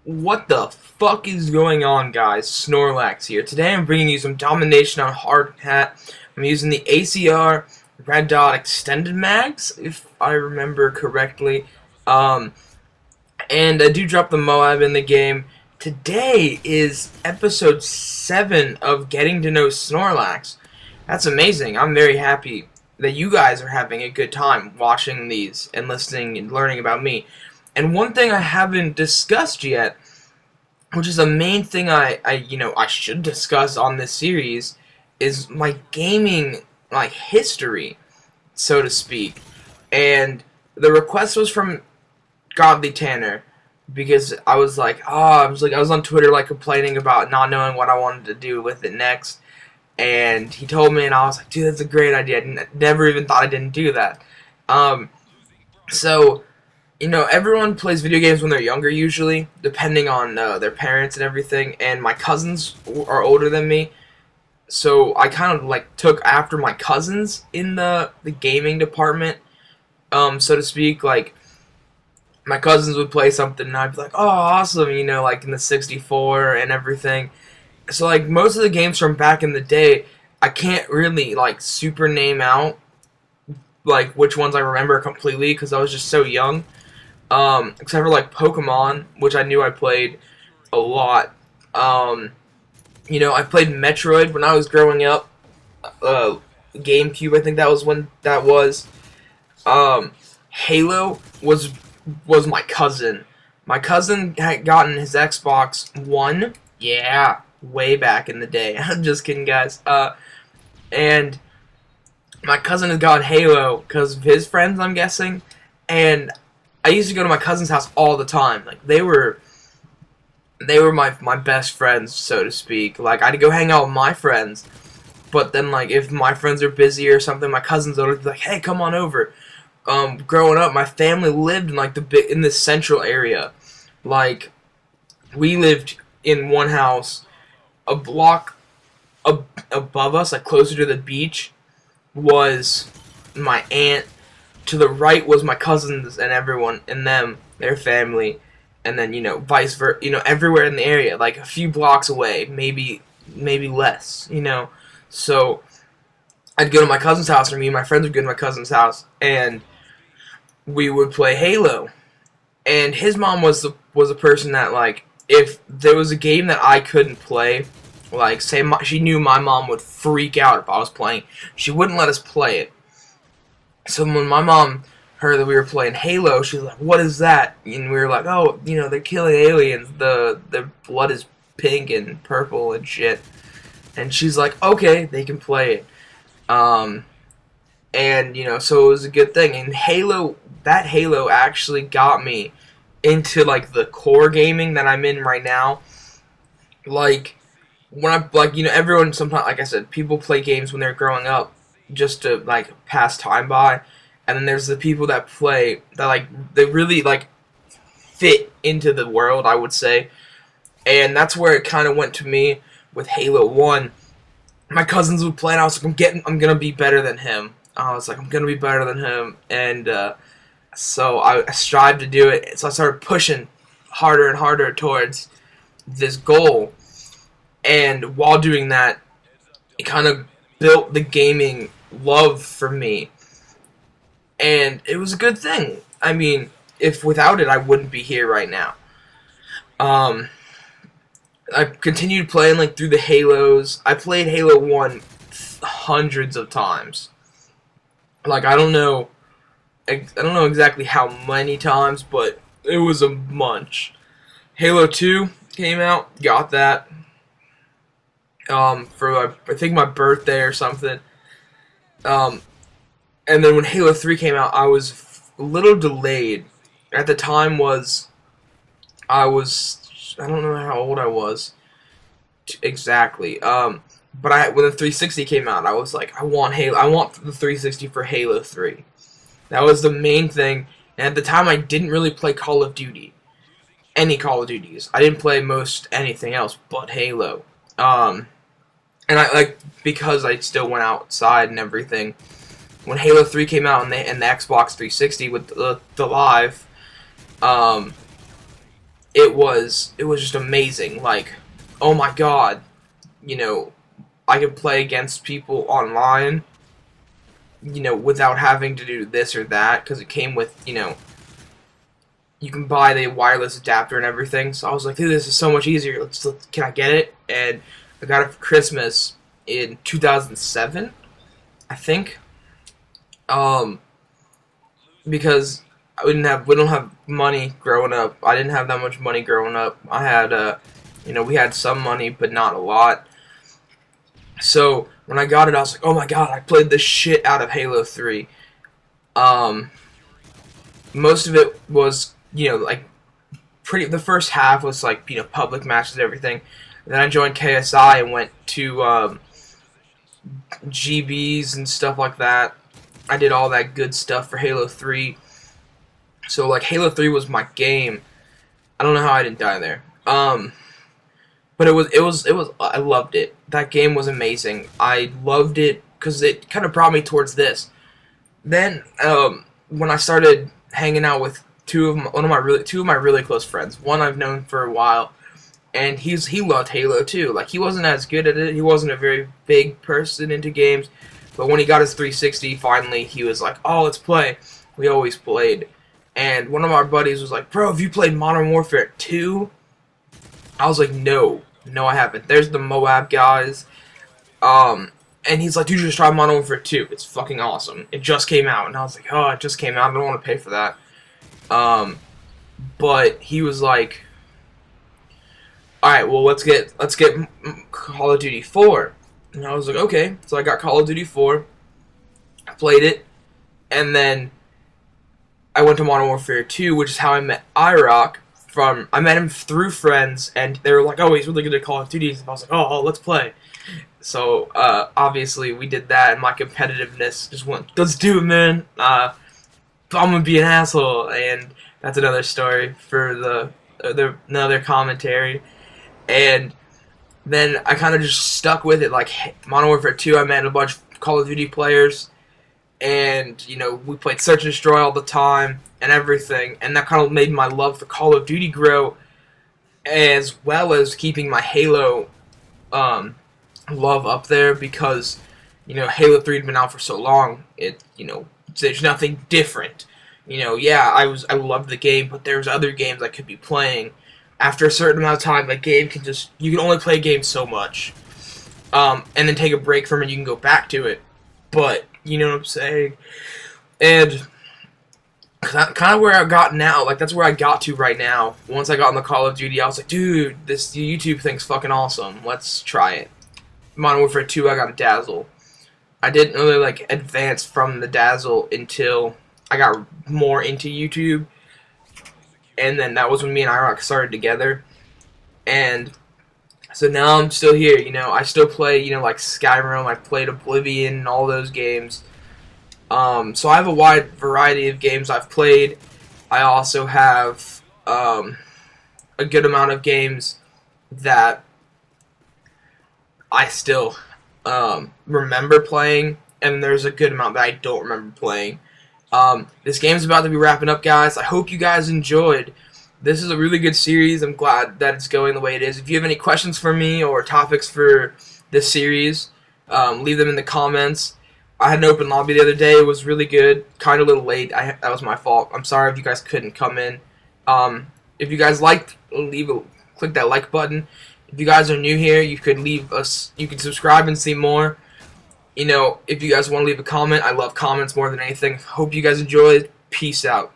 What the fuck is going on, guys? Snorlax here. Today I'm bringing you some domination on hard hat. I'm using the ACR Red Dot Extended Mags, if I remember correctly. Um, and I do drop the Moab in the game. Today is episode 7 of Getting to Know Snorlax. That's amazing. I'm very happy that you guys are having a good time watching these and listening and learning about me. And one thing I haven't discussed yet, which is the main thing I should discuss on this series, is my gaming history, so to speak. And the request was from Godly Tanner, because I was on Twitter complaining about not knowing what I wanted to do with it next, and he told me, and I was like, dude, that's a great idea. I never even thought I didn't do that. So, everyone plays video games when they're younger, usually, depending on their parents and everything, and my cousins are older than me, so I kind of, took after my cousins in the gaming department, so to speak. My cousins would play something, and I'd be like, oh, awesome, in the 64 and everything. So, most of the games from back in the day, I can't really, super name out, which ones I remember completely, because I was just so young. Except for Pokemon, which I knew I played a lot. I played Metroid when I was growing up. GameCube, I think that was when that was. Halo was my cousin. My cousin had gotten his Xbox One. Yeah, way back in the day. I'm just kidding, guys. And my cousin had gotten Halo because of his friends, I'm guessing. And I used to go to my cousin's house all the time. They were my best friends, so to speak. I had to go hang out with my friends, but then if my friends are busy or something, my cousins would be like, "Hey, come on over." Growing up, my family lived in the central area. We lived in one house, a block above us, closer to the beach, was my aunt. To the right was my cousins and everyone, and their family, and then, vice versa, everywhere in the area, a few blocks away, maybe less, So, I'd go to my cousin's house, or me and my friends would go to my cousin's house, and we would play Halo. And his mom was a person that, if there was a game that I couldn't play, she knew my mom would freak out if I was playing, she wouldn't let us play it. So when my mom heard that we were playing Halo, she was like, "What is that?" And we were like, "Oh, they're killing aliens. Their blood is pink and purple and shit." And she's like, "Okay, they can play it." So it was a good thing. And that Halo actually got me into the core gaming that I'm in right now. Everyone sometimes, like I said, people play games when they're growing up just to pass time by, and then there's the people that play that they really fit into the world, I would say. And that's where it kind of went to me with Halo 1. My cousins would play, and I was like, I'm gonna be better than him. I was like, I'm gonna be better than him, and so I strived to do it. So I started pushing harder and harder towards this goal, and while doing that, it kind of built the gaming love for me, and it was a good thing. I mean, if without it, I wouldn't be here right now. I continued playing through the Halos. I played Halo 1 hundreds of times. I don't know exactly how many times, but it was a bunch. Halo 2 came out, got that for I think my birthday or something. And then when Halo 3 came out, I was a little delayed. At the time I don't know how old I was exactly. But when the 360 came out, I was like, I want the 360 for Halo 3. That was the main thing. And at the time, I didn't really play Call of Duty. Any Call of Duties. I didn't play most anything else but Halo. And because I still went outside and everything, when Halo 3 came out and the Xbox 360 with the Live, it was just amazing. Like, oh my god, you know, I could play against people online, without having to do this or that, because it came with, you can buy the wireless adapter and everything. So I was like, dude, this is so much easier. Can I get it? And I got it for Christmas in 2007, I think. Because we don't have money growing up. I didn't have that much money growing up. I had, we had some money, but not a lot. So when I got it, I was like, oh my god, I played the shit out of Halo 3. Most of it was, like, the first half was like, public matches and everything. And then I joined KSI and went to GBs and stuff like that. I did all that good stuff for Halo 3. So, like, Halo 3 was my game. I don't know how I didn't die there. But it was, I loved it. That game was amazing. I loved it because it kind of brought me towards this. Then, when I started hanging out with two of my really close friends. One I've known for a while, and he loved Halo too. Like, he wasn't as good at it. He wasn't a very big person into games. But when he got his 360, finally, he was like, oh, let's play. We always played. And one of our buddies was like, bro, have you played Modern Warfare 2? I was like, no, I haven't. There's the Moab guys. And he's like, dude, just try Modern Warfare 2. It's fucking awesome. It just came out. And I was like, oh, it just came out. I don't want to pay for that. But he was like, alright, well, let's get Call of Duty 4. And I was like, okay. So I got Call of Duty 4. I played it. And then I went to Modern Warfare 2, which is how I met IROC. I met him through friends, and they were like, oh, he's really good at Call of Duty. And I was like, oh, let's play. So, obviously, we did that, and my competitiveness just went, let's do it, man. I'm gonna be an asshole. And that's another story for another commentary. And then I kind of just stuck with it. Like, Modern Warfare 2, I met a bunch of Call of Duty players, and, we played Search and Destroy all the time and everything, and that kind of made my love for Call of Duty grow, as well as keeping my Halo love up there, because, Halo 3 had been out for so long, there's nothing different. Yeah, I loved the game, but there's other games I could be playing. After a certain amount of time, that game you can only play a game so much. And then take a break from it, you can go back to it. But, you know what I'm saying? And kind of where I got now, like, that's where I got to right now. Once I got in the Call of Duty, I was like, dude, this YouTube thing's fucking awesome. Let's try it. Modern Warfare 2, I got a Dazzle. I didn't really, like, advance from the Dazzle until I got more into YouTube. And then that was when me and IROC started together. And so now I'm still here, I still play, like Skyrim, I played Oblivion and all those games. So I have a wide variety of games I've played. I also have a good amount of games that I still remember playing, and there's a good amount that I don't remember playing. This game's about to be wrapping up, guys. I hope you guys enjoyed. This is a really good series. I'm glad that it's going the way it is. If you have any questions for me or topics for this series, leave them in the comments. I had an open lobby the other day. It was really good. Kind of a little late. That was my fault. I'm sorry if you guys couldn't come in. If you guys liked, click that like button. If you guys are new here, you could subscribe and see more. If you guys want to leave a comment, I love comments more than anything. Hope you guys enjoyed. Peace out.